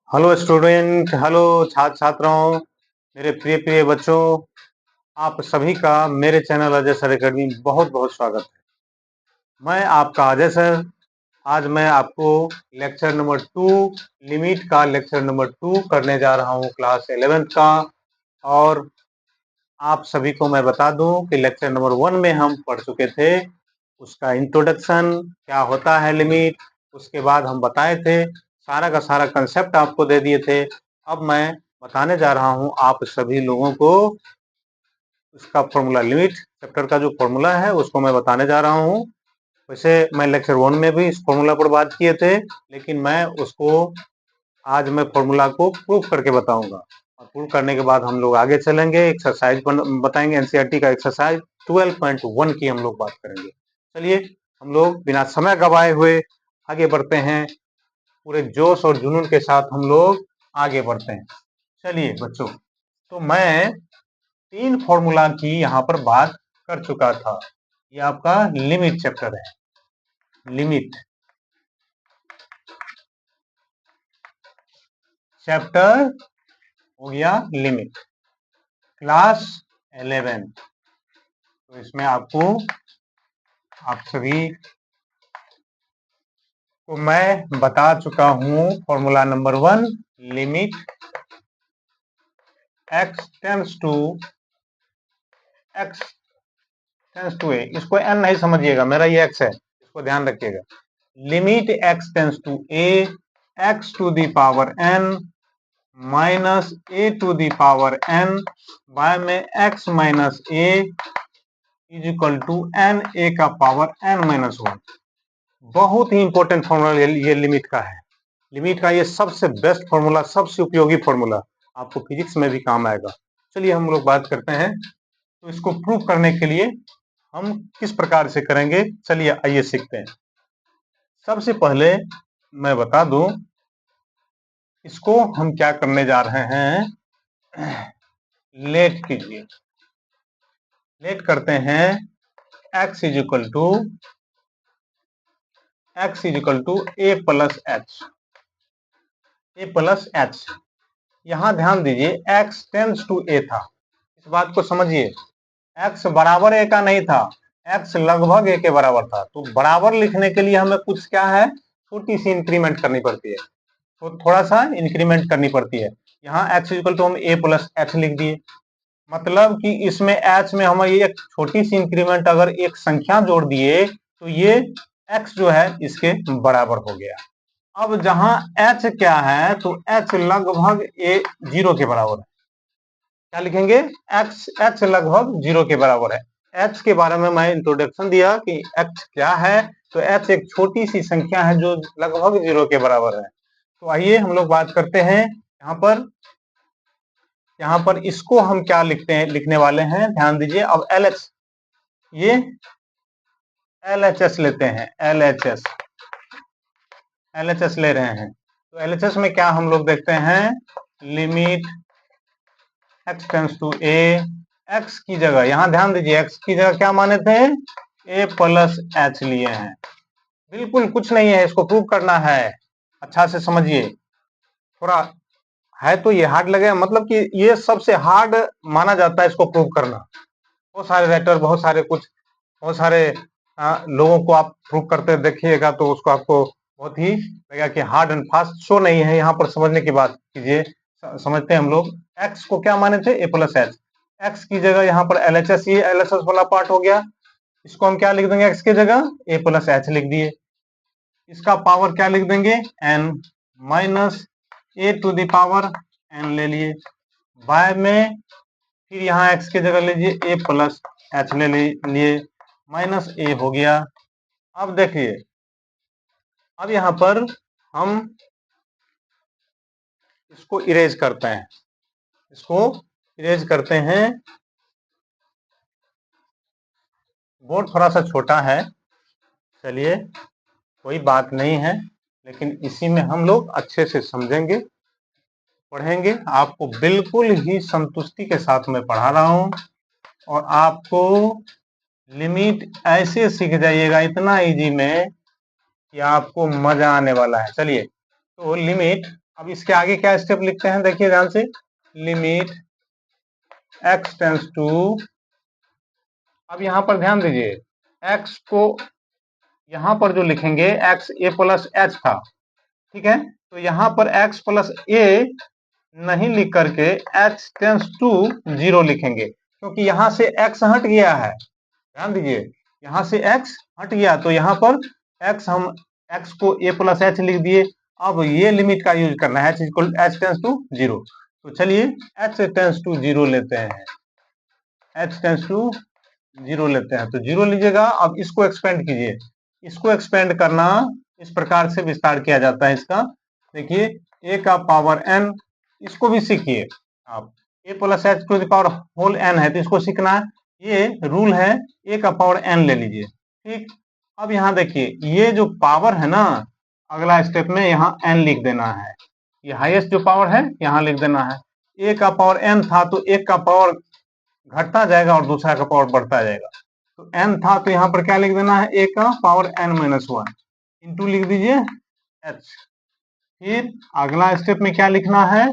Hello student, hello छात्र छात्राओं, मेरे प्रिय प्रिय बच्चों, आप सभी का मेरे चैनल अजय सर अकेडमी बहुत बहुत स्वागत है। मैं आपका अजय सर। आज मैं आपको लेक्चर नंबर 2 लिमिट का लेक्चर नंबर 2 करने जा रहा हूं, क्लास 11th का। और आप सभी को मैं बता दूं कि लेक्चर नंबर 1 में हम पढ़ चुके थे उसका इंट्रोडक्शन, क्या होता है लिमिट। उसके बाद हम बताए थे, सारा का सारा कंसेप्ट आपको दे दिए थे। अब मैं बताने जा रहा हूं आप सभी लोगों को उसका फॉर्मूला, लिमिट चैप्टर का जो फॉर्मूला है उसको मैं बताने जा रहा हूं। वैसे मैं लेक्चर 1 में भी इस फॉर्मूला पर बात किए थे, लेकिन मैं उसको आज मैं फॉर्मूला को प्रूफ करके बताऊंगा। और प्रूफ करने के बाद हम लोग आगे चलेंगे, एक्सरसाइज बताएंगे। एनसीईआरटी का एक्सरसाइज 12.1 की हम लोग बात करेंगे। चलिए हम लोग बिना समय गवाए हुए आगे बढ़ते हैं, पूरे जोश और जुनून के साथ हम लोग आगे बढ़ते हैं। चलिए बच्चों, तो मैं 3 फॉर्मूला की यहाँ पर बात कर चुका था। ये आपका लिमिट चैप्टर है। लिमिट चैप्टर हो गया लिमिट, क्लास 11। तो इसमें आपको, आप सभी को मैं बता चुका हूं formula number 1, limit x tends to a। इसको n नहीं समझिएगा, मेरा ये x है, इसको ध्यान रखिएगा। Limit x tends to a, x to the power n minus a to the power n by में x minus a is equal to n a का पावर n माइनस 1। बहुत ही इंपॉर्टेंट फॉर्मूला ये limit का है। Limit का ये सबसे बेस्ट फॉर्मूला, सबसे उपयोगी फॉर्मूला, आपको फिजिक्स में भी काम आएगा। चलिए हम लोग बात करते हैं, तो इसको प्रूव करने के लिए हम किस प्रकार से करेंगे, चलिए आइए सीखते हैं। सबसे पहले मैं बता दूं, इसको हम क्या करने जा रहे हैं। लेट कीजिए, लेट करते हैं x is equal to a plus h. यहां ध्यान दीजिए, x टेंड्स टू a था, इस बात को समझिए। x बराबर a का नहीं था, x लगभग a के बराबर था। तो बराबर लिखने के लिए हमें कुछ क्या है, छोटी सी इंक्रीमेंट करनी पड़ती है, तो थोड़ा सा इंक्रीमेंट करनी पड़ती है। यहाँ x इक्वल टू हम a प्लस एच लिख दिए, मतलब कि इसमें h में हम एक छोटी सी इंक्रीमेंट अगर एक संख्या जोड़ दिए तो ये x जो है इसके बराबर हो गया। अब जहां h क्या है, तो h लगभग a 0 के बराबर है। क्या लिखेंगे, h लगभग 0 के बराबर है। h के बारे में मैं इंट्रोडक्शन दिया कि h क्या है, तो h एक छोटी सी संख्या है जो लगभग 0 के बराबर है। तो आइए हम लोग बात करते हैं यहाँ पर इसको हम क्या लिखते हैं, लिखने वाले हैं, ध्यान दीजिए। अब LH, ये LHS लेते हैं, LHS ले रहे हैं। तो LHS में क्या हम लोग देखते हैं, limit x tends to a, x की जगह, यहां ध्यान दीजिए, x की जगह क्या माने थे, a प्लस एच लिए हैं। बिल्कुल कुछ नहीं है, इसको प्रूव करना है, अच्छा से समझिए। थोड़ा है तो ये हार्ड लगे, मतलब कि ये सबसे हार्ड माना जाता है इसको प्रूव करना। बहुत सारे राइटर, बहुत सारे लोगों को आप प्रूव करते देखिएगा तो उसको आपको बहुत ही लगेगा कि हार्ड एंड फास्ट। शो नहीं है, यहाँ पर समझने की बात कीजिए। समझते हैं हम लोग, x को क्या माने थे, a प्लस एच। एक्स की जगह यहाँ पर LHS, ये LHS वाला पार्ट हो गया, इसको हम क्या लिख देंगे, x की जगह a प्लस एच लिख दिए। इसका पावर क्या लिख देंगे, n minus a to the power n ले लिए, बाय में फिर यहाँ x की जगह लीजिए a प्लस एच ले लिए, माइनस a हो गया। अब देखिए, अब यहाँ पर हम इसको इरेज करते हैं, बोर्ड थोड़ा सा छोटा है, चलिए कोई बात नहीं है, लेकिन इसी में हम लोग अच्छे से समझेंगे, पढ़ेंगे। आपको बिल्कुल ही संतुष्टि के साथ मैं पढ़ा रहा हूं, और आपको लिमिट ऐसे सीख जाइएगा इतना इजी में कि आपको मजा आने वाला है। चलिए, तो लिमिट अब इसके आगे क्या स्टेप लिखते हैं, देखिए ध्यान से, लिमिट x टेंस टू, अब यहां पर ध्यान दीजिए, x को यहां पर जो लिखेंगे x a प्लस h था, ठीक है, तो यहां पर x प्लस a नहीं लिख करके h टेंस टू 0 लिखेंगे, क्योंकि यहां से x हट गया है। ध्यान दीजिए, यहां से x हट गया तो यहां पर x, हम x को a प्लस h लिख दिए। अब ये लिमिट का यूज करना है, h टेंस टू 0, तो चलिए h टेंस टू 0 लेते हैं, h टेंस टू 0 लेते हैं, तो 0 लीजिएगा। अब इसको एक्सपेंड कीजिए, इसको एक्सपेंड करना इस प्रकार से विस्तार किया जाता है इसका, देखिए a का पावर n, इसको भी सीखिए आप, a plus h to the power whole n है तो इसको सीखना है, ये रूल है, a का पावर n ले लीजिए, ठीक। अब यहाँ देखिए, ये जो पावर है ना, अगला स्टेप में यहाँ n लिख देना है, ये हाईएस्ट जो पावर है यहाँ लिख देना है। a का पावर n था तो एक का पावर घटता जाएगा और दूसरा का पावर बढ़ता जाएगा, तो n था तो यहाँ पर क्या लिख देना है, a का पावर n माइनस 1 इंटू लिख दीजिए h। फिर अगला स्टेप में क्या लिखना है,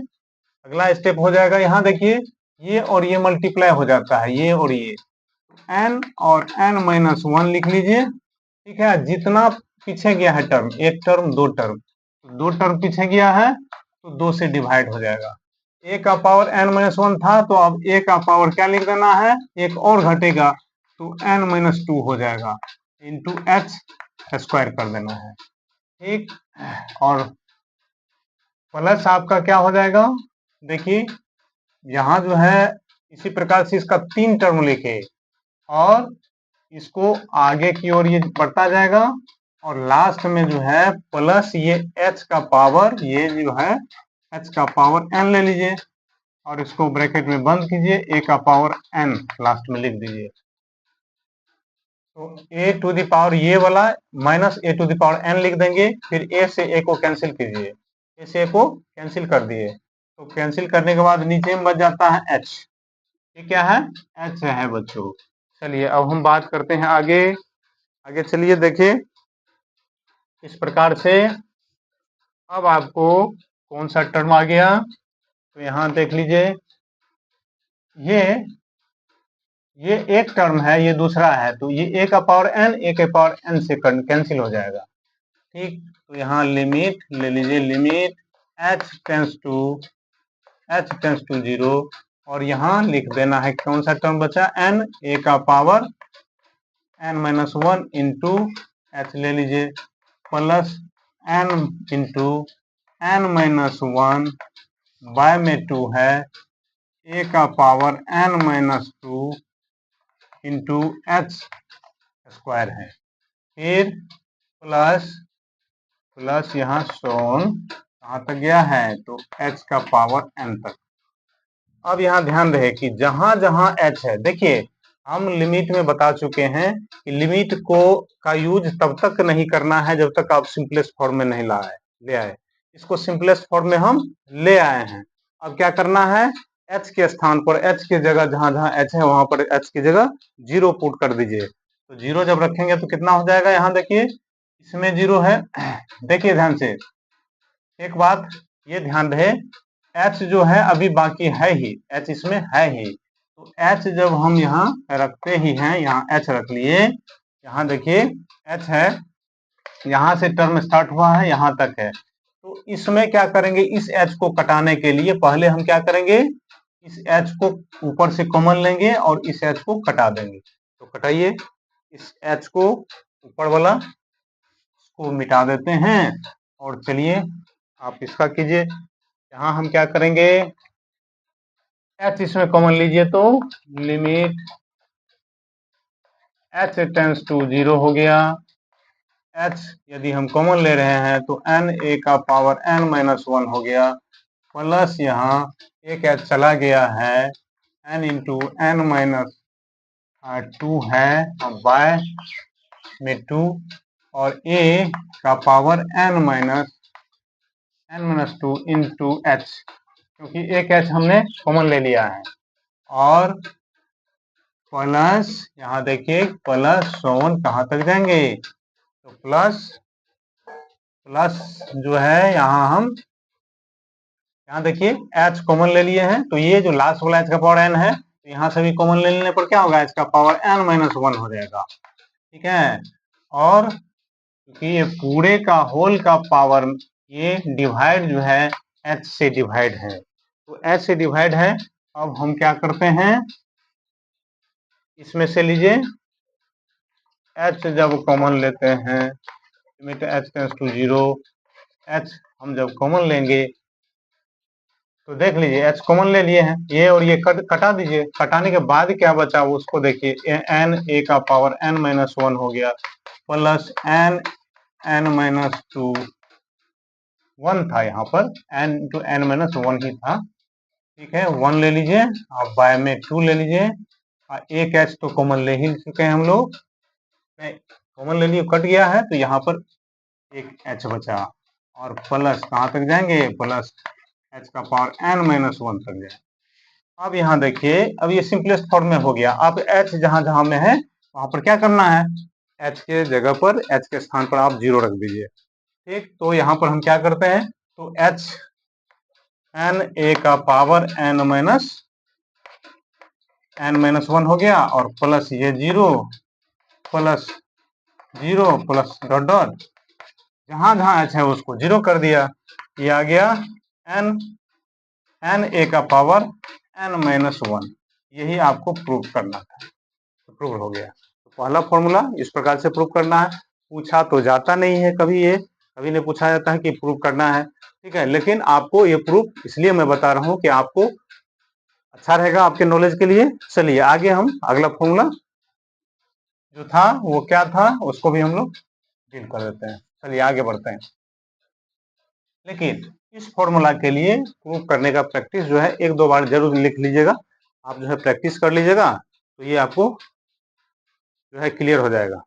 अगला स्टेप हो जाएगा, यहाँ देखिए ये और ये मल्टीप्लाई हो जाता है, ये और ये, n और n माइनस 1 लिख लीजिए, ठीक है। जितना पीछे गया है टर्म, एक टर्म दो टर्म, दो टर्म पीछे गया है तो 2 से डिवाइड हो जाएगा। a का पावर n माइनस 1 था तो अब a का पावर क्या लिख देना है, एक और घटेगा तो n माइनस 2 हो जाएगा, इंटू h स्क्वायर कर देना है, ठीक। और प्लस आपका क्या हो जाएगा, देखिए यहाँ जो है इसी प्रकार से इसका 3 टर्म लिखे और इसको आगे की ओर ये बढ़ता जाएगा, और लास्ट में जो है प्लस ये h का पावर, ये जो है h का पावर n ले लीजिए और इसको ब्रैकेट में बंद कीजिए, a का पावर n लास्ट में लिख दीजिए, तो a टू द पावर ये वाला minus a to the power n लिख देंगे, फिर a से a को कैंसिल कीजिए, a से a को कैंसिल कर दिए, तो कैंसिल करने के बाद नीचे में बच जाता है h, ये क्या है, h है बच्चों। चलिए अब हम बात करते हैं आगे, आगे चलिए देखिए इस प्रकार से। अब आपको कौन सा टर्म आ गया, तो यहाँ देख लीजिए, ये एक टर्म है, ये दूसरा है, तो ये a का पावर n, a के पावर n से कैंसिल हो जाएगा, ठीक। तो यहाँ लिमिट ले लीजिए, लिमिट h टेंस टू 0, और यहाँ लिख देना है कौन सा टर्म बचा, n, a का power n minus 1 into h ले लीजिए, plus n into n minus 1 by में 2 है, a का power n minus 2 into h square है, फिर प्लस यहाँ सोन कहाँ तक गया है, तो h का पावर n तक। अब यहाँ ध्यान रहे कि जहां जहां h है, देखिए हम लिमिट में बता चुके हैं कि लिमिट को का यूज तब तक नहीं करना है जब तक आप सिंपलेस्ट फॉर्म में नहीं ले आए, इसको सिंपलेस्ट फॉर्म में हम ले आए हैं। अब क्या करना है, h के स्थान पर, h की जगह जहां जहां h है वहां पर h की जगह 0 पुट कर दीजिए, तो 0 जब रखेंगे तो कितना हो जाएगा, यहाँ देखिए इसमें 0 है, देखिए ध्यान से एक बात ये ध्यान रहे, h जो है अभी बाकी है ही, h इसमें है ही, तो h जब हम यहाँ रखते ही हैं, यहाँ h रख लिए, यहाँ देखिए h है, यहाँ से टर्म स्टार्ट हुआ है यहाँ तक है, तो इसमें क्या करेंगे, इस h को कटाने के लिए पहले हम क्या करेंगे, इस h को ऊपर से कॉमन लेंगे और इस h को कटा देंगे, तो कटाइए, इस h को ऊपर वाला को मिटा देते हैं, और चलिए आप इसका कीजिए, यहाँ हम क्या करेंगे, h इसमें कॉमन लीजिए तो लिमिट h टेंस टू 0 हो गया, h यदि हम कॉमन ले रहे हैं तो n, a का पावर n माइनस 1 हो गया, प्लस यहाँ एक h चला गया है, n इंटू n माइनस 2 है, बाय में 2, और a का power n minus 2 into h, क्योंकि एक h हमने कॉमन ले लिया है, और प्लस यहाँ देखिए प्लस सोन कहाँ तक जाएंगे, तो प्लस जो है यहाँ हम यहाँ देखिए h कॉमन ले लिए हैं, तो ये जो लास्ट वाला h का पावर n है, तो यहाँ से भी कॉमन ले लेने पर क्या होगा, h का पावर n माइनस 1 हो जाएगा। ठीक है, और क्योंकि ये पूरे का होल का पावर ये डिवाइड जो है h से डिवाइड है, तो h से डिवाइड है। अब हम क्या करते हैं, इसमें से लीजिए h जब कॉमन लेते हैं, limit h tends to 0, h हम जब कॉमन लेंगे तो देख लीजिए h कॉमन ले लिए हैं, ये और ये कटा दीजिए, कटाने के बाद क्या बचा उसको देखिए, n a का पावर n माइनस 1 हो गया, प्लस n माइनस 2 1 था, यहाँ पर n टू n माइनस 1 ही था। ठीक है, 1 ले लीजिए, अब बाय में 2 ले लीजिए, एक h तो कॉमन ले ही चुके हैं हम लोग, कॉमन ले लिए, कट गया है, तो यहाँ पर एक h बचा, और प्लस कहाँ तक जाएंगे, प्लस h का पावर n माइनस 1 तक जाए। अब यहाँ देखिए, अब ये सिंपलेस्ट फॉर्म में हो गया। अब h जहां जहां में है वहां पर क्या करना है, h के जगह पर, h के स्थान पर आप 0 रख दीजिए। ठीक, तो यहाँ पर हम क्या करते हैं, तो h n a का पावर n माइनस 1 हो गया, और प्लस ये 0 प्लस 0 प्लस डॉट डॉट, जहां जहां h है उसको 0 कर दिया, ये आ गया n a का पावर n माइनस 1। यही आपको प्रूव करना था, तो प्रूव हो गया। तो पहला फॉर्मूला इस प्रकार से प्रूव करना है। पूछा तो जाता नहीं है कभी, ये कभी नहीं पूछा जाता है कि प्रूव करना है। ठीक है, लेकिन आपको ये प्रूफ इसलिए मैं बता रहा हूँ कि आपको अच्छा रहेगा, आपके नॉलेज के लिए। चलिए आगे हम अगला फॉर्मूला जो था वो क्या था, उसको भी हम लोग डील कर देते हैं। चलिए आगे बढ़ते हैं, लेकिन इस फॉर्मूला के लिए प्रूफ करने का प्रैक्टिस जो है 1-2 बार जरूर लिख लीजिएगा। आप जो है प्रैक्टिस कर लीजिएगा, तो ये आपको जो है क्लियर हो जाएगा।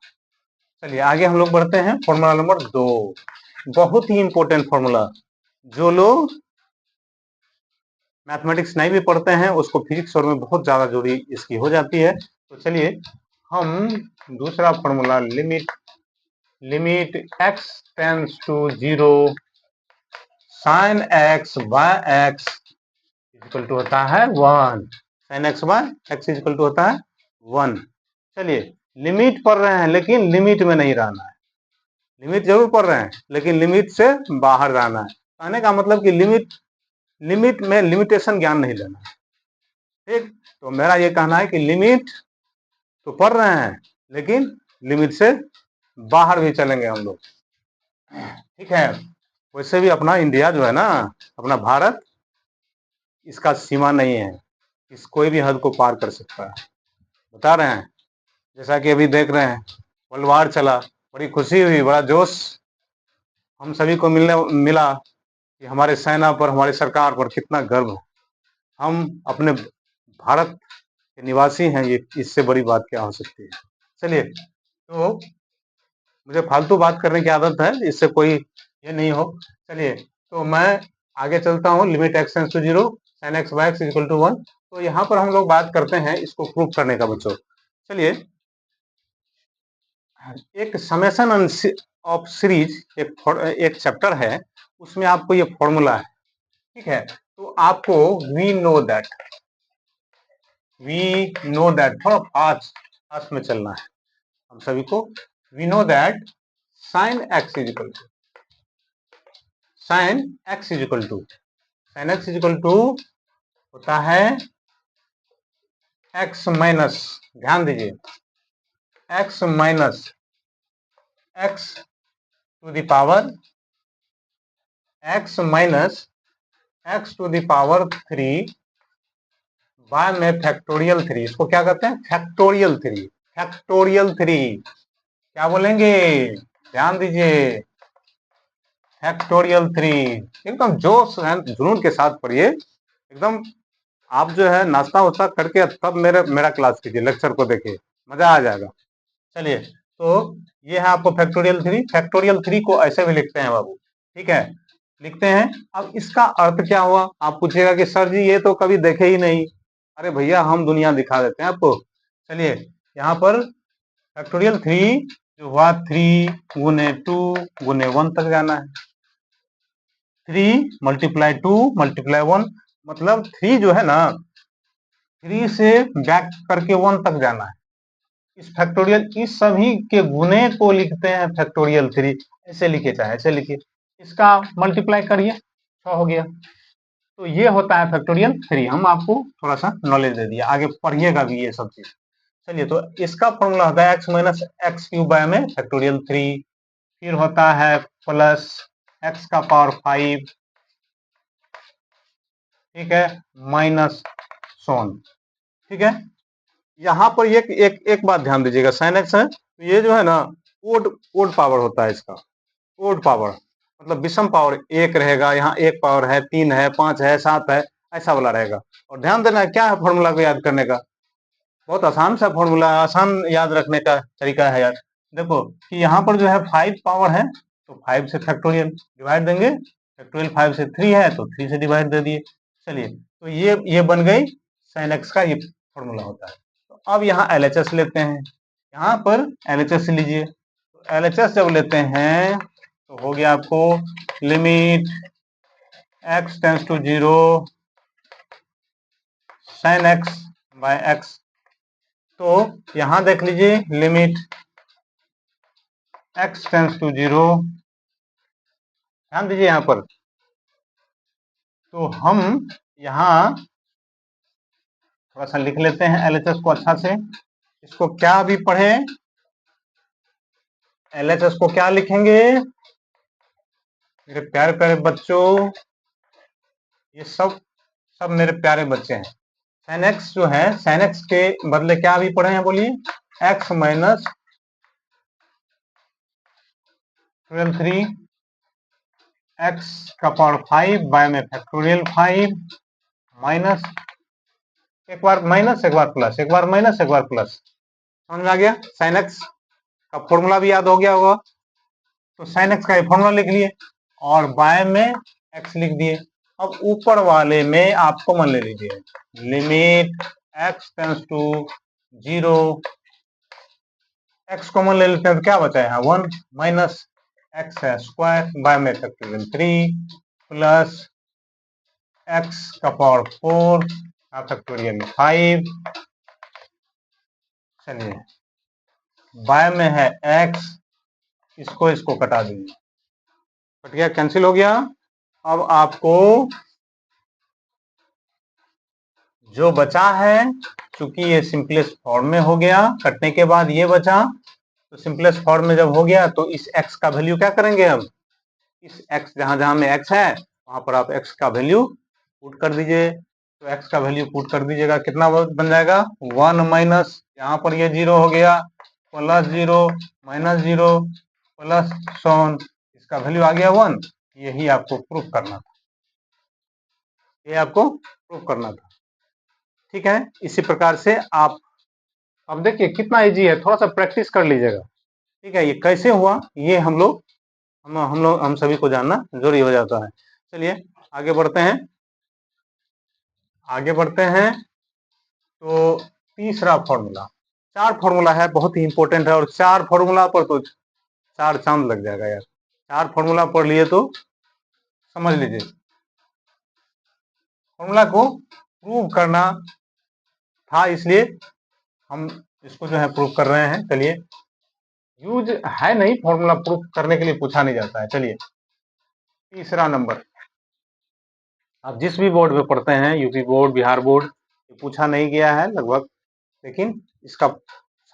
चलिए आगे हम लोग बढ़ते हैं, फॉर्मूला नंबर 2, बहुत ही इंपॉर्टेंट फॉर्मूला। जो लोग मैथमेटिक्स नहीं भी पढ़ते हैं उसको फिजिक्स और में बहुत ज्यादा जरूरी इसकी हो जाती है। तो चलिए हम दूसरा formula, limit x tends to 0 sine x by x equal to होता है 1, sine x by x equal to होता है 1। चलिए लिमिट पढ़ रहे हैं लेकिन लिमिट में नहीं रहना है, लिमिट जरूर पढ़ रहे हैं लेकिन लिमिट से बाहर रहना है। कहने का मतलब कि लिमिट में लिमिटेशन ज्ञान नहीं लेना है। ठीक, तो मेरा ये कहना है कि लिमिट तो पढ़ रहे हैं लेकिन लिमिट से बाहर भी चलेंगे हम लोग। ठीक है, वैसे भी अपना इंडिया जो है ना, अपना भारत, इसका सीमा नहीं है, इस कोई भी हद को पार कर सकता है। बता रहे हैं, जैसा कि अभी देख रहे हैं वर्ल्ड वार चला, बड़ी खुशी हुई, बड़ा जोश हम सभी को मिला कि हमारे सेना पर, हमारी सरकार पर कितना गर्व है। हम अपने भारत के निवासी हैं, ये इससे बड़ी बात क्या हो सकती है। चलिए, तो मुझे फालतू बात करने की आदत है, इससे कोई ये नहीं हो। चलिए तो मैं आगे चलता हूँ, limit x tends to 0 sine x by x equal to 1। तो यहाँ पर हम लोग बात करते हैं इसको प्रूव करने का बच्चों। चलिए, एक समेशन ऑफ सीरीज एक चैप्टर है, उसमें आपको ये फॉर्मूला है। ठीक है, तो आपको वी नो दैट थोड़ा फास्ट में चलना है हम सभी को। We know that sine x is equal to sine x is equal to होता है x माइनस, ध्यान दीजिए, x minus x to the power x minus x to the power 3 by में फैक्टोरियल 3। इसको क्या कहते हैं, फैक्टोरियल 3। फैक्टोरियल 3 क्या बोलेंगे, ध्यान दीजिए, फैक्टोरियल 3। एकदम जोश है, जुनून के साथ पढ़िए एकदम। आप जो है नाश्ता वास्ता करके तब मेरा क्लास कीजिए, लेक्चर को देखिए, मजा आ जाएगा। चलिए, तो ये है आपको फैक्टोरियल 3। फैक्टोरियल 3 को ऐसे भी लिखते हैं बाबू, ठीक है, लिखते हैं। अब इसका अर्थ क्या हुआ, आप पूछिएगा कि सर जी ये तो कभी देखे ही नहीं। अरे भैया हम दुनिया दिखा देते हैं आपको। चलिए, यहाँ पर फैक्टोरियल 3 जो हुआ 3 गुने 2 गुने 1 तक जाना है। 3 मल्टीप्लाई 2 मल्टीप्लाई 1, मतलब 3 जो है ना, 3 से बैक करके 1 तक जाना है। इस फैक्टोरियल, इस सभी के गुने को लिखते हैं फैक्टोरियल 3। ऐसे लिखिए चाहे ऐसे लिखिए, इसका मल्टीप्लाई करिए, 6 हो गया। तो ये होता है फैक्टोरियल 3। हम आपको थोड़ा सा नॉलेज दे दिया, आगे पढ़िएगा भी ये सब चीज। चलिए, तो इसका फॉर्मूला होता है x minus x cube by में फैक्टोरियल 3, फिर होता है प्लस x का पावर 5, ठीक है, माइनस सोन, ठीक है। यहाँ पर एक बात ध्यान दीजिएगा, साइन एक्स है, तो ये जो है ना, ओड पावर होता है इसका, ओड पावर मतलब विषम पावर, एक रहेगा, यहाँ एक पावर है, 3 है, 5 है, 7 है, ऐसा वाला रहेगा। और ध्यान देना क्या है फॉर्मूला को याद करने का, बहुत आसान सा फॉर्मूला, आसान याद रखने का तरीका है यार। देखो कि यहाँ पर जो है 5 पावर है, तो 5 से फैक्टोरियल डिवाइड देंगे, फैक्टोरियल 5 से 3 है तो 3 से डिवाइड दे दिए। चलिए, तो ये बन गई साइन एक्स का ये फॉर्मूला होता है। तो अब यहाँ एलएचएस लेते हैं, यहाँ पर एलएचएस लीजिए। तो एलएचएस जब लेते हैं तो हो गया आपको limit x tends to 0 sine x by x. तो यहां देख लीजिए लिमिट x टेंस टू 0, ध्यान दीजिए यहां पर। तो हम यहां थोड़ा सा लिख लेते हैं एलएचएस को अच्छा से, इसको क्या भी पढ़े, एलएचएस को क्या लिखेंगे मेरे प्यारे प्यारे बच्चों, ये सब मेरे प्यारे बच्चे हैं। साइन एक्स जो है, साइन एक्स के बदले क्या भी पढ़े हैं बोलिए, x माइनस 3 x का पावर 5 बाय में फैक्टोरियल 5 माइनस, एक बार माइनस एक बार प्लस, एक बार माइनस एक बार प्लस, समझ में आ गया। साइन एक्स का फॉर्मूला भी याद हो गया होगा, तो साइन एक्स का ये फॉर्मूला लिख लिए और बाय में एक्स लिख दिए। अब ऊपर वाले में आप कॉमन ले लीजिए, limit x tends to 0, x common ले लेते हैं तो क्या बचा है, 1 माइनस एक्स है स्क्वायर बाय में फैक्टोरियल 3 प्लस एक्स का पावर 4 फैक्टोरियल 5। चलिए, बाय में है एक्स, इसको कटा दीजिए, कट गया, कैंसिल हो गया। अब आपको जो बचा है, चूंकि ये सिंपलेस्ट फॉर्म में हो गया, कटने के बाद ये बचा, तो सिंपलेस्ट फॉर्म में जब हो गया तो इस x का वैल्यू क्या करेंगे, अब इस x जहां जहां में x है वहां पर आप x का वैल्यू पुट कर दीजिए। तो x का वैल्यू पुट कर दीजिएगा, कितना बन जाएगा, 1 माइनस, यहाँ पर ये 0 हो गया, प्लस 0 माइनस 0 प्लस सोन, इसका वैल्यू आ गया 1। यही आपको प्रूफ करना था, ये आपको प्रूफ करना था, ठीक है। इसी प्रकार से आप, अब देखिए कितना इजी है, थोड़ा सा प्रैक्टिस कर लीजिएगा, ठीक है। ये कैसे हुआ, ये हम सभी को जानना जरूरी हो जाता है। चलिए आगे बढ़ते हैं, आगे बढ़ते हैं। तो तीसरा फॉर्मूला, 4 फॉर्मूला है, बहुत ही इंपॉर्टेंट है, और 4 फॉर्मूला पर तो 4 चांद लग जाएगा यार। 4 फॉर्मूला पढ़ लिए तो समझ लीजिए, फॉर्मूला को प्रूव करना था, इसलिए हम इसको जो है प्रूव कर रहे हैं। चलिए, यूज है नहीं, फॉर्मूला प्रूफ करने के लिए पूछा नहीं जाता है। चलिए, तीसरा नंबर, आप जिस भी बोर्ड में पढ़ते हैं, यूपी बोर्ड, बिहार बोर्ड, पूछा नहीं गया है लगभग, लेकिन इसका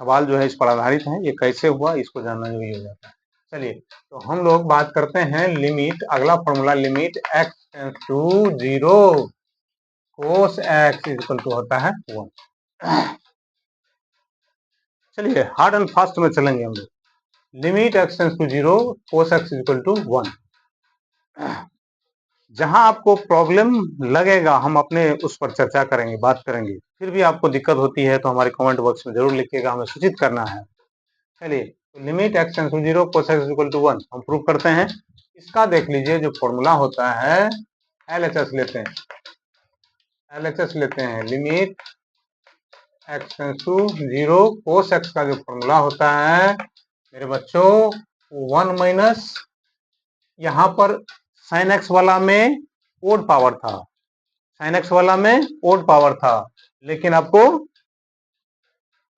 सवाल जो है इस पर आधारित है, ये कैसे हुआ इसको जानना जरूरी हो जाता है। चलिए, तो हम लोग बात करते हैं लिमिट, अगला formula, limit x tends to 0 cos x equal to होता है 1। चलिए हार्ड एंड फास्ट में चलेंगे हम लोग, limit x tends to 0 cos x equal to 1। जहां आपको प्रॉब्लम लगेगा हम अपने उस पर चर्चा करेंगे, बात करेंगे, फिर भी आपको दिक्कत होती है तो हमारे कमेंट बॉक्स में जरूर लिखिएगा, हमें सूचित करना है। चलिए, तो limit x tends to 0 cos x equal to 1 हम प्रूव करते हैं। इसका देख लीजिए, जो फॉर्मूला होता है, LHS लेते हैं, LHS लेते हैं, limit x tends to 0 cos x का जो फॉर्मूला होता है मेरे बच्चों, 1 माइनस, यहाँ पर साइन एक्स वाला में ओड पावर था, साइन एक्स वाला में ओड पावर था, लेकिन आपको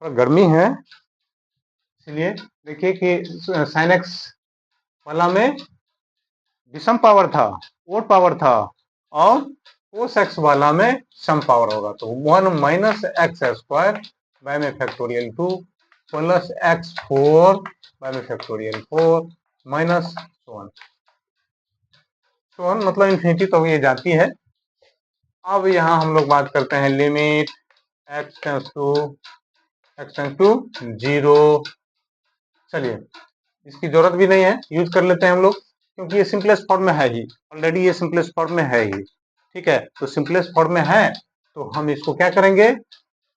थोड़ा गर्मी है इसलिए देखिए कि साइन एक्स वाला में विषम पावर था, ओड पावर था, और कोस एक्स वाला में सम पावर होगा। तो 1 माइनस एक्स स्क्वायर बाय में फैक्टोरियल 2 प्लस एक्स 4 बाय में फैक्टोरियल 4 माइनस 1 मतलब इन्फिनिटी तो ये जाती है। अब यहाँ हम लोग बात करते हैं लिमिट एक्स टेंस टू 0। चलिए इसकी जरूरत भी नहीं है, यूज कर लेते हैं हम लोग, क्योंकि ये सिंपलेस्ट फॉर्म में है ही, ऑलरेडी ये सिंपलेस्ट फॉर्म में है ही। ठीक है, तो सिंपलेस्ट फॉर्म में है तो हम इसको क्या करेंगे,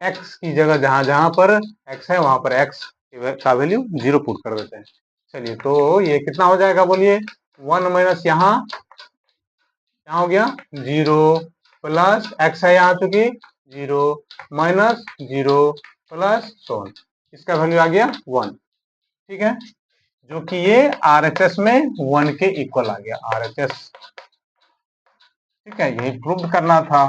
x की जगह जहां जहां पर x है वहां पर x का वैल्यू 0 पुट कर देते हैं। चलिए तो ये कितना हो जाएगा बोलिए, 1 माइनस यहाँ हो गया 0 प्लस x है यहाँ चूंकि 0 माइनस 0 प्लस 1, इसका वैल्यू आ गया 1। ठीक है, जो कि ये RHS में 1 के इक्वल आ गया, RHS। ठीक है, यही प्रूव करना था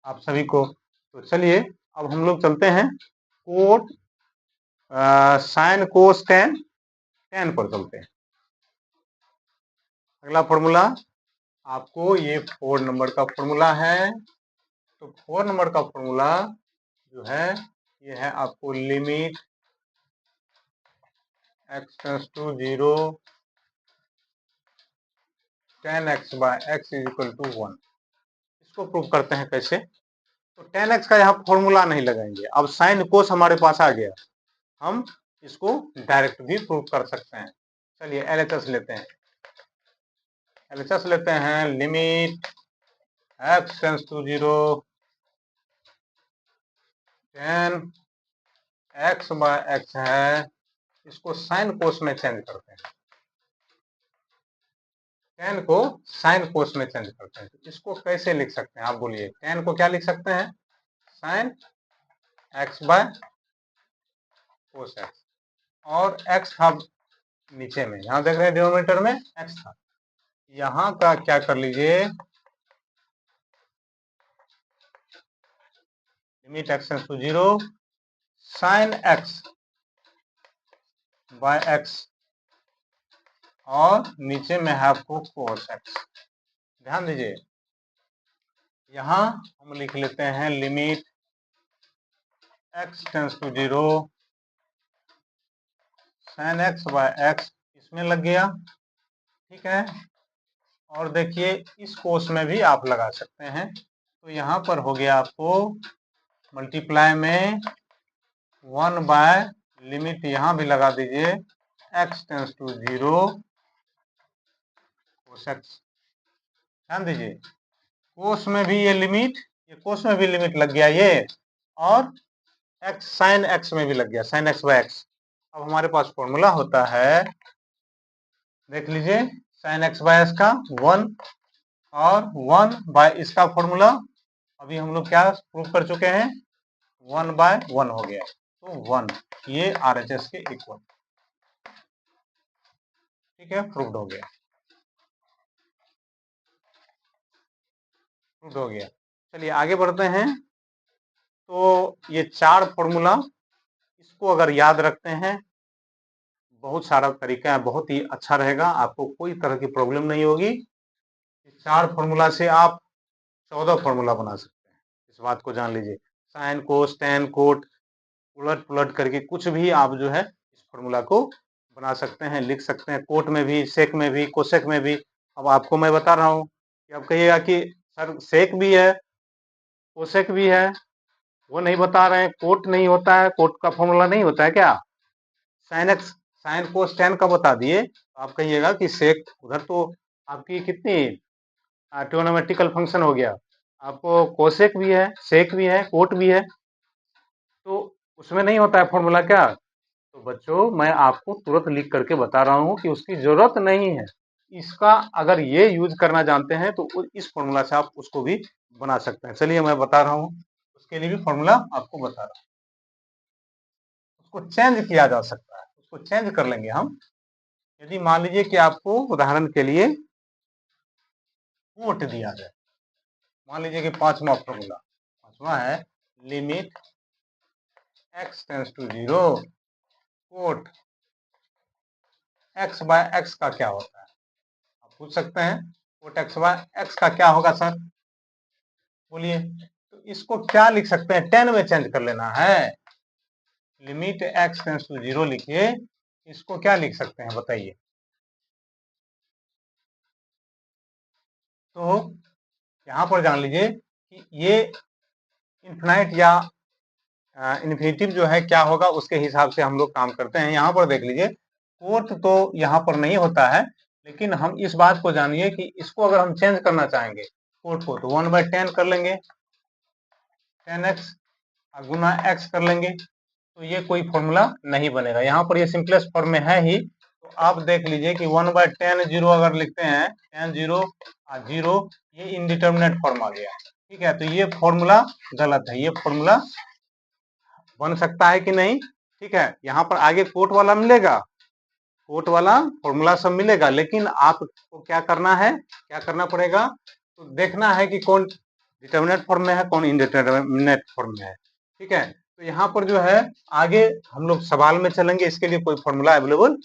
आप सभी को। तो चलिए अब हम लोग चलते हैं कोट साइन कोस टेन पर चलते हैं। अगला फॉर्मूला आपको ये 4 नंबर का फॉर्मूला है। तो 4 नंबर का फॉर्मूला जो है ये है आपको limit x tends to 0 tan x by x is equal to 1। इसको प्रूव करते हैं कैसे। तो tan x का यहाँ फॉर्मूला नहीं लगाएंगे, अब साइन कोस हमारे पास आ गया, हम इसको डायरेक्ट भी प्रूव कर सकते हैं। चलिए LHS लेते हैं, LHS लेते हैं limit x tends to 0 tan x by x है, इसको साइन कोस में चेंज करते हैं, tan को साइन कोस में चेंज करते हैं। तो इसको कैसे लिख सकते हैं आप बोलिए, tan को क्या लिख सकते हैं, sine x by cos x, और x था नीचे में, यहां देख रहे हैं डिनोमिनेटर में x था, यहां का क्या कर लीजिए, limit x tends to 0 sine x by x, और नीचे में है आपको कोस x। ध्यान दीजिए यहां हम लिख लेते हैं limit x tends to 0 sine x by x, इसमें लग गया। ठीक है, और देखिए इस कोस में भी आप लगा सकते हैं, तो यहाँ पर हो गया आपको मल्टीप्लाई में 1 बाय लिमिट यहाँ भी लगा दीजिए x tends to 0 cos x। ध्यान दीजिए कोस में भी ये लिमिट, ये कोस में भी लिमिट लग गया ये, और x साइन x में भी लग गया, साइन x बाय x। अब हमारे पास फॉर्मूला होता है, देख लीजिए साइन x बाय x का 1, और 1 बाय इसका फॉर्मूला अभी हम लोग क्या प्रूव कर चुके हैं, 1 बाय 1 हो गया, तो 1 ये RHS के इक्वल। ठीक है, प्रूव्ड हो गया, प्रूव्ड हो गया। चलिए आगे बढ़ते हैं। तो ये 4 फॉर्मूला, इसको अगर याद रखते हैं, बहुत सारा तरीका है, बहुत ही अच्छा रहेगा, आपको कोई तरह की प्रॉब्लम नहीं होगी। 4 फॉर्मूला से आप 14 फॉर्मूला बना सकते हैं, इस बात को जान लीजिए। साइन कोस टेन कोट उलट पुलट करके कुछ भी आप जो है इस फॉर्मूला को बना सकते हैं, लिख सकते हैं, कोट में भी, सेक में भी, कोसेक में भी। अब आपको मैं बता रहा हूँ कि अब कहिएगा कि सर सेक भी है, कोसेक भी है, वो नहीं बता रहे हैं, कोट नहीं होता है, कोट का फॉर्मूला नहीं होता है क्या, sine x sine cos ten का बता दिए, तो आप कहिएगा कि सेक, उधर तो आपकी कितनी ट्रिग्नोमेट्रिकल फंक्शन हो गया, आपको कोसेक भी है, सेक भी है, कोट भी है, तो उसमें नहीं होता है फॉर्मूला क्या। तो बच्चों मैं आपको तुरंत लिख करके बता रहा हूं कि उसकी जरूरत नहीं है, इसका अगर ये यूज करना जानते हैं तो इस फॉर्मूला से आप उसको भी बना सकते हैं। चलिए मैं बता रहा हूं, उसके लिए भी फॉर्मूला आपको बता रहा हूं, उसको चेंज किया जा सकता है, उसको चेंज कर लेंगे हम। यदि मान लीजिए कि आपको उदाहरण के लिए कोट दिया जाए, मान लीजिए कि पांचवा फॉर्मूला, पांचवा है limit x tends to 0 cot x by x का क्या होता है, आप पूछ सकते हैं कोट x बाय x का क्या होगा सर, बोलिए। तो इसको क्या लिख सकते हैं, 10 में चेंज कर लेना है, लिमिट x टेंड्स टू 0 लिखिए, इसको क्या लिख सकते हैं बताइए। तो यहां पर जान लीजिए कि ये इन्फिनाइट या इन्फिनिटिव जो है क्या होगा उसके हिसाब से हम लोग काम करते हैं। यहाँ पर देख लीजिए कोट तो यहाँ पर नहीं होता है, लेकिन हम इस बात को जानिए कि इसको अगर हम चेंज करना चाहेंगे कोट को, तो 1/10 कर लेंगे, 10x गुना x कर लेंगे, तो ये कोई फॉर्मूला नहीं बनेगा। यहाँ पर ये सिंपलेस्ट फॉर्म में है ही, तो आप देख लीजिए कि 1/10 0 अगर लिखते हैं, 10 0 0, ये इनडिटर्मिनेट फॉर्म आ गया, ठीक है। तो ये फॉर्मूला गलत है, ये फॉर्मूला बन सकता है कि नहीं, ठीक है। यहाँ पर आगे कोट वाला मिलेगा, कोट वाला फॉर्मूला सब मिलेगा, लेकिन आपको क्या करना है, क्या करना पड़ेगा, तो देखना है कि कौन डिटर्मिनेट फॉर्म में है, कौन इनडिटर्मिनेट फॉर्म में है, ठीक है। तो यहाँ पर जो है आगे हम लोग सवाल में चलेंगे, इसके लिए कोई फॉर्मूला अवेलेबल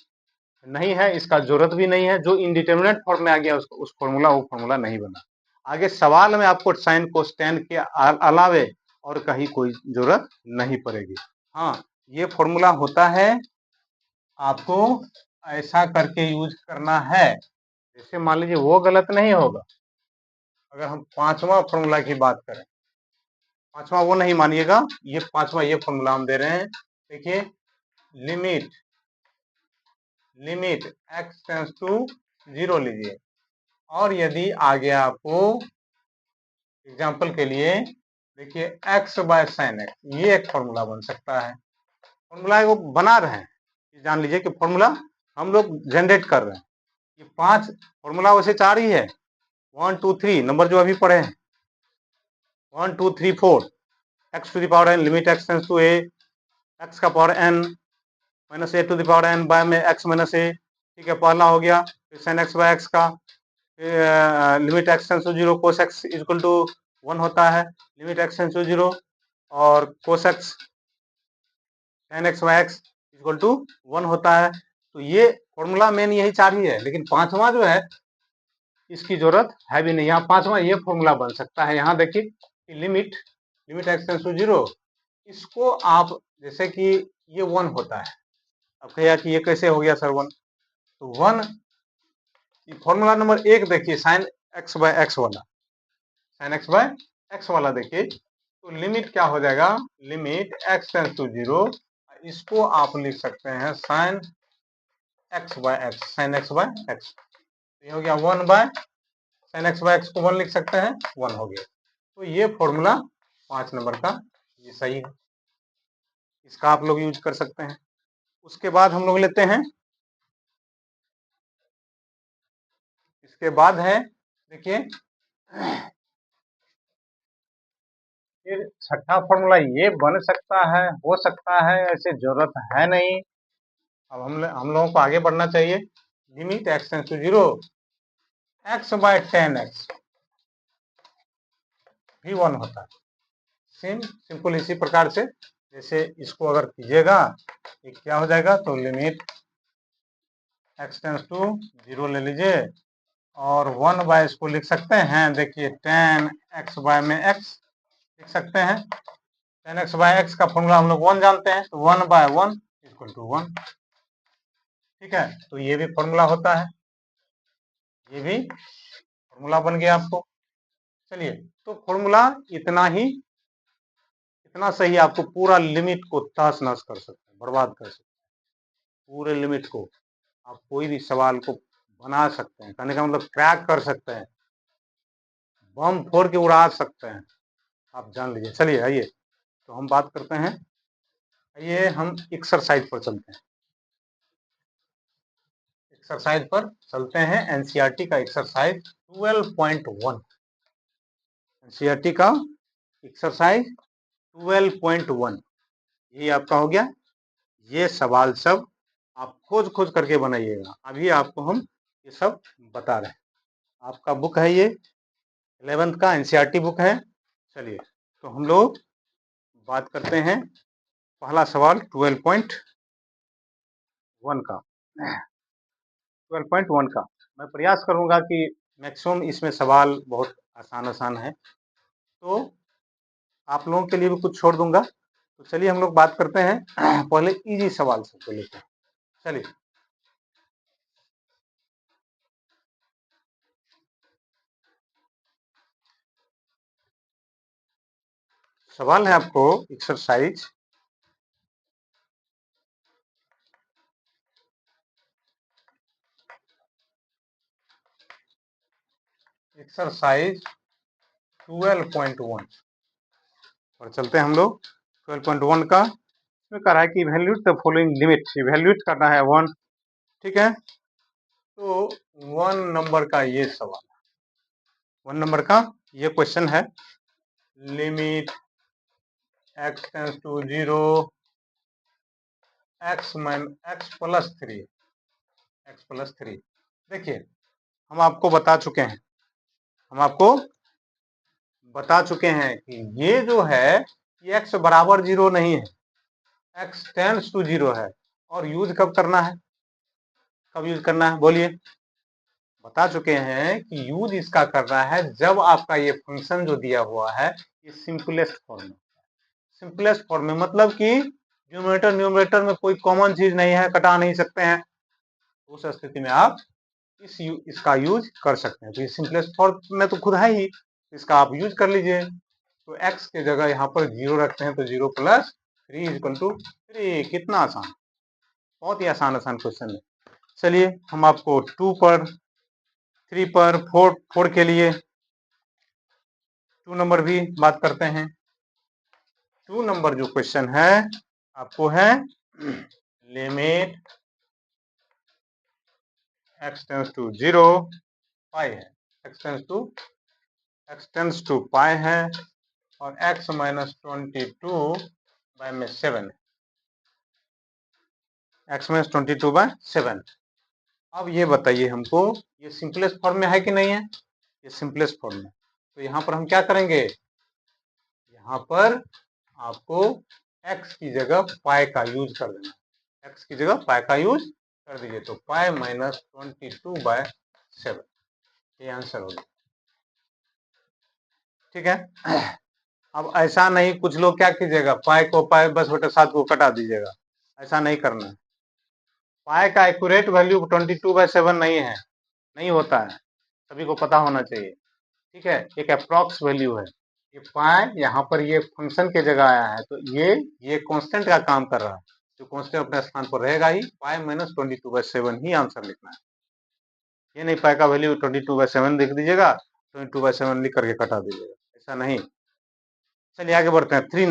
नहीं है, इसका जरूरत भी नहीं है। जो इनडिटर्मिनेट फॉर्म में आ गया उस फॉर्मूला, वो फॉर्मूला नहीं बना। आगे सवाल में आपको साइन कोस्टेन के अलावे और कहीं कोई जरूरत नहीं पड़ेगी। हाँ, ये फॉर्मूला होता है, आपको ऐसा करके यूज करना है। जैसे मान लीजिए वो गलत नहीं होगा, अगर हम पांचवा फॉर्मूला की बात करें, पांचवा वो नहीं मानिएगा, ये पांचवा ये फॉर्मूला हम दे रहे हैं, देखिए limit limit x tends to 0 लीजिए, और यदि आगे आपको एग्जाम्पल के लिए देखिए x बाय साइन x, ये एक फॉर्मूला बन सकता है। फॉर्मूला वो बना रहे हैं, जान लीजिए कि फॉर्मूला हम लोग जनरेट कर रहे हैं। ये 5 फॉर्मूला वैसे 4 ही है, 1 2 3 नंबर जो अभी पढ़े हैं, 1 2 3 4, x to the power n limit x tends to a, x का power n minus a to the power n by में x माइनस a, ठीक है, पहला हो गया। फिर साइन x बाय x का limit x tends to 0 cos x equal to 1 होता है, लिमिट x टेंड्स टू 0 और cos x tan x by x equal to 1 होता है। तो ये फॉर्मूला मेन यही 4 ही है, लेकिन पांचवा जो है इसकी जरूरत है भी नहीं। यहाँ पांचवा ये फॉर्मूला बन सकता है। यहाँ देखिए कि लिमिट x टेंड्स टू 0, इसको आप जैसे कि ये 1 होता है, अब कहिए कि ये कैसे हो गया सर 1, तो 1 फॉर्मूला नंबर 1 देखिए साइन x बाय x वाला, साइन x बाय x वाला देखिए, तो लिमिट क्या हो जाएगा, लिमिट x टेंड्स टू 0, इसको आप लिख सकते हैं sine x by x, sine x by x, ये हो गया 1 by sine x by x को 1 लिख सकते हैं, 1 हो गया। तो ये फॉर्मूला 5 नंबर का ये सही है, इसका आप लोग यूज कर सकते हैं। उसके बाद हम लोग लेते हैं, इसके बाद है देखिए फिर छठा फॉर्मूला ये बन सकता है, हो सकता है, ऐसे जरूरत है नहीं। अब हम लोगों को आगे बढ़ना चाहिए। Limit x tends to 0 x by 10x भी 1 होता है, सिंपल इसी प्रकार से जैसे इसको अगर कीजिएगा ये क्या हो जाएगा, तो लिमिट x टेंड्स टू 0 ले लीजिए और 1 बाय इसको लिख सकते हैं, देखिए tan x बाय में x लिख सकते हैं, tan x बाय x का फॉर्मूला हम लोग 1 जानते हैं, तो 1 बाय 1 इक्वल टू 1, ठीक है। तो ये भी फॉर्मूला होता है, ये भी फॉर्मूला बन गया आपको। चलिए, तो फॉर्मूला इतना ही, इतना सही आपको पूरा लिमिट को तहस नहस कर सकते हैं, बर्बाद कर सकते हैं। पूरे लिमिट को आप कोई भी सवाल को बना सकते हैं, कहने का मतलब क्रैक कर सकते हैं, बम फोड़ के उड़ा सकते हैं, आप जान लीजिए। चलिए आइए, तो हम बात करते हैं, आइए हम एक्सरसाइज पर चलते हैं, एक्सरसाइज पर चलते हैं। एनसीईआरटी का एक्सरसाइज 12.1, एनसीईआरटी का एक्सरसाइज 12.1 ये आपका हो गया। ये सवाल सब आप खोज करके बनाइएगा। अभी आपको हम ये सब बता रहे हैं। आपका बुक है ये 11th का एनसीईआरटी बुक है। चलिए तो हम लोग बात करते हैं पहला सवाल 12.1 का। 12.1 का मैं प्रयास करूंगा कि मैक्सिमम इसमें सवाल बहुत आसान है, तो आप लोगों के लिए भी कुछ छोड़ दूंगा। तो चलिए हम लोग बात करते हैं पहले इजी सवाल से लेते हैं। चलिए सवाल है आपको एक्सरसाइज एक्सरसाइज 12.1 और चलते हैं हम लोग 12.1 का। इसमें कह रहा है कि evaluate the following limit, evaluate करना है 1। ठीक है, तो 1 नंबर का ये सवाल, 1 नंबर का ये क्वेश्चन है। Limit x tends to 0 x plus 3। देखिए हम आपको बता चुके हैं, कि ये जो है ये x बराबर 0 नहीं है, x टेंड्स टू 0 है। और यूज कब करना है, बोलिए। बता चुके हैं कि यूज इसका करना है जब आपका ये फंक्शन जो दिया हुआ है ये सिंपलेस्ट फॉर्म में, मतलब कि न्यूमरेटर में कोई कॉमन चीज नहीं है, कटा नहीं सकते हैं। उस स्थिति में आप इसका यूज कर सकते हैं। तो ये सिंपलेस्ट फॉर्म में तो खुद है ही, इसका आप यूज कर लीजिए। तो x के जगह यहाँ पर 0 रखते हैं, तो 0 प्लस 3 इक्वल टू 3। कितना आसान, बहुत ही आसान क्वेश्चन है। चलिए हम आपको 2 पर 3 पर 4 के लिए 2 नंबर भी बात करते हैं। 2 नंबर जो क्वेश्चन है आपको है लिमिट x टेंड्स टू 0 पाई है, x टेंड्स टू पाई है और x माइनस 22 बाय में 7 है, x माइनस 22 बाय 7। अब ये बताइए हमको ये सिंपलेस्ट फॉर्म में है कि नहीं है, ये सिंपलेस्ट फॉर्म में। तो यहाँ पर हम क्या करेंगे, यहाँ पर आपको x की जगह पाई का यूज कर देना, x की जगह पाई का यूज कर दीजिए। तो पाई माइनस 22 बाय 7 ये आंसर होगा। ठीक है, अब ऐसा नहीं, कुछ लोग क्या कीजिएगा, पाई को पाई बस बटे 7 को कटा दीजिएगा, ऐसा नहीं करना है। पाई का एक्यूरेट वैल्यू 22/7 नहीं है, नहीं होता है, सभी को पता होना चाहिए। ठीक है, एक अप्रॉक्स वैल्यू है। ये पाई यहाँ पर ये फंक्शन के जगह आया है, तो ये कांस्टेंट का काम कर रहा है, जो कांस्टेंट अपने स्थान पर रहेगा ही। पाई माइनस 22/7 ही आंसर लिखना है। ये नहीं पाई का वैल्यू 22/7 लिख दीजिएगा, 22/7 लिख करके कटा दीजिएगा, ऐसा नहीं। चलिए आगे बढ़ते हैं। 3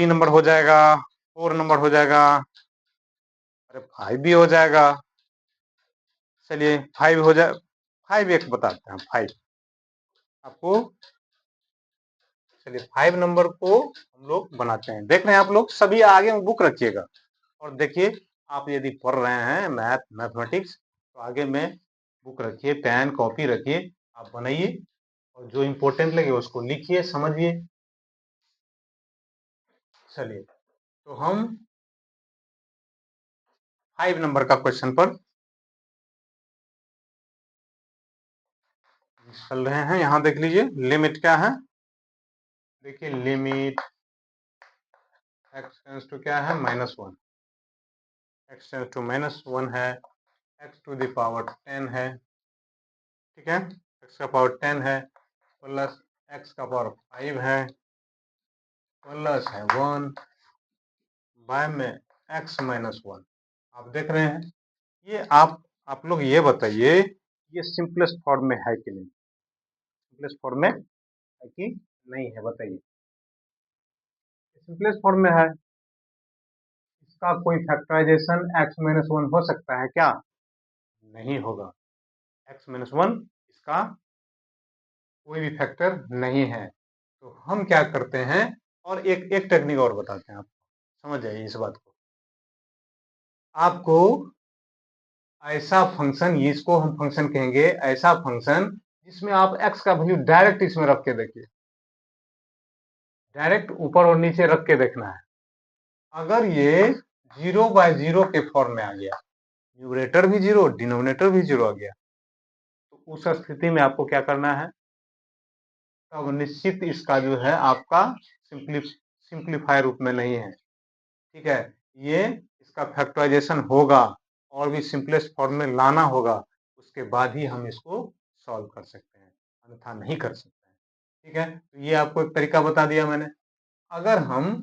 नंबर हो जाएगा, 4 नंबर हो जाएगा, अरे 5 भी हो जाएगा। चलिए 5 हो जाए, 5 एक बताते हैं 5 आपको। चलिए 5 नंबर को हम लोग बनाते हैं। देख रहे हैं आप लोग, सभी आगे में बुक रखिएगा और देखिए, आप यदि पढ़ रहे हैं मैथमेटिक्स तो आगे में बुक रखिए, पेन कॉपी रखिए, आप बनाइए और जो इम्पोर्टेंट लगे उसको लिखिए, समझिए। चलिए तो हम 5 नंबर का क्वेश्चन पर चल रहे हैं। यहाँ देख लीजिए लिमिट क्या है, देखिए लिमिट x टेंस टू क्या है, -1, x टेंस टू -1 है, x टू द पावर 10 है। ठीक है, x का पावर 10 है, प्लस x का पावर 5 है, प्लस है 1 बाय में x माइनस 1। आप देख रहे हैं, ये आप लोग ये बताइए, ये सिंपलेस्ट फॉर्म में है कि नहीं, सिंपलेस्ट फॉर्म में है कि नहीं है, बताइए। सिंपलेस्ट फॉर्म में है, इसका कोई फैक्टराइजेशन x माइनस 1 हो सकता है क्या, नहीं होगा। x माइनस 1 इसका कोई भी फैक्टर नहीं है। तो हम क्या करते हैं, और एक टेक्निक और बताते हैं, आप समझ जाइए इस बात को। आपको ऐसा फंक्शन, इसको हम फंक्शन कहेंगे, ऐसा फंक्शन जिसमें आप x का वैल्यू डायरेक्ट इसमें रख के देखिए, डायरेक्ट ऊपर और नीचे रख के देखना है। अगर ये 0/0 के फॉर्म में आ गया, न्यूमरेटर भी 0 डिनोमिनेटर भी 0 आ गया, तो उस स्थिति में आपको क्या करना है, अब निश्चित इसका जो है आपका सिंप्लीफाई रूप में नहीं है, ठीक है, ये इसका फैक्टराइजेशन होगा और भी सिंपलेस्ट फॉर्म में लाना होगा, उसके बाद ही हम इसको सॉल्व कर सकते हैं, अन्यथा नहीं कर सकते हैं, ठीक है। तो ये आपको एक तरीका बता दिया मैंने। अगर हम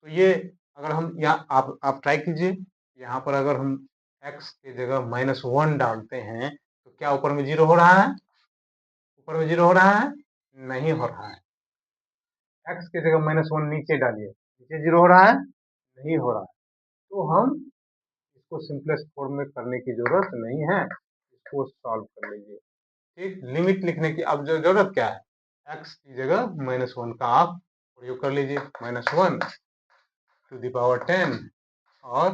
तो ये अगर हम यहाँ आप ट्राई कीजिए, यहाँ पर अगर हम x की जगह -1 डालते हैं तो क्या ऊपर में 0 हो रहा है, ऊपर में 0 हो रहा है, नहीं हो रहा है। x की जगह -1 नीचे डालिए, नीचे 0 हो रहा है, नहीं हो रहा है। तो हम इसको सिंपलेस्ट फॉर्म में करने की जरूरत नहीं है, इसको सॉल्व कर लीजिए, ठीक। लिमिट लिखने की अब जो जरूरत क्या है, x की जगह -1 का आप प्रयोग कर लीजिए, -1 टू द पावर 10 और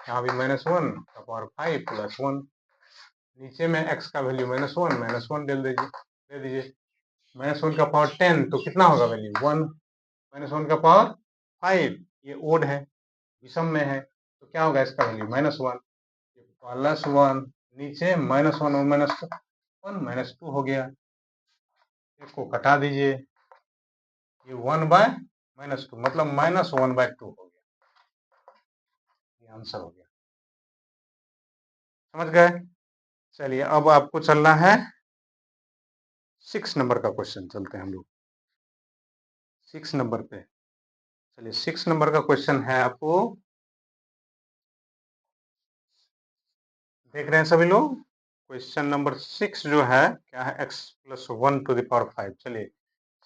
यहाँ भी -1 का पावर 5 प्लस 1, नीचे में x का वैल्यू -1 दे दीजिए, -1 का पावर 10 तो कितना होगा वैल्यू 1, -1 का पावर 5 ये ओड है, विषम में है, तो क्या होगा इसका वैल्यू -1 प्लस 1, नीचे -1 और -1 -2 हो गया, इसको घटा दीजिए, ये 1/-2 मतलब -1/2 हो गया, ये आंसर हो गया, समझ गए। चलिए अब आपको चलना है 6 नंबर का क्वेश्चन, चलते हैं हम लोग 6 नंबर पे। चलिए 6 नंबर का क्वेश्चन है, आपको देख रहे हैं सभी लोग, क्वेश्चन नंबर 6 जो है क्या है, x + 1 टू द पावर 5। चलिए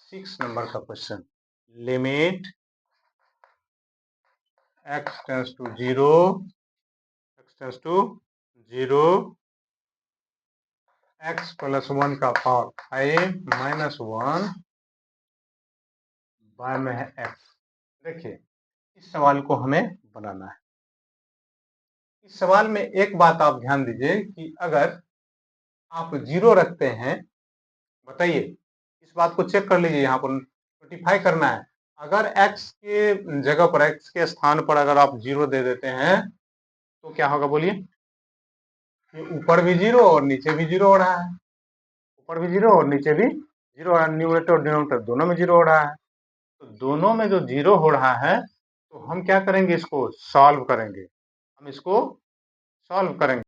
6 नंबर का question, limit x tends to 0, x + 1 का पावर 5 -1 बाय में है x। देखिए इस सवाल को हमें बनाना है। इस सवाल में एक बात आप ध्यान दीजिए कि अगर आप 0 रखते हैं, बताइए, इस बात को चेक कर लीजिए, यहाँ पर नोटिफाई करना है। अगर x के जगह पर, x के स्थान पर अगर आप 0 दे देते हैं तो क्या होगा बोलिए, ये ऊपर भी 0 और नीचे भी 0 हो रहा है, ऊपर भी 0 और नीचे भी 0 हो रहा है, न्यूमरेटर और डिनोमिनेटर दोनों में 0 हो रहा है। तो दोनों में जो 0 हो रहा है तो हम क्या करेंगे, इसको सॉल्व करेंगे, हम इसको सॉल्व करेंगे।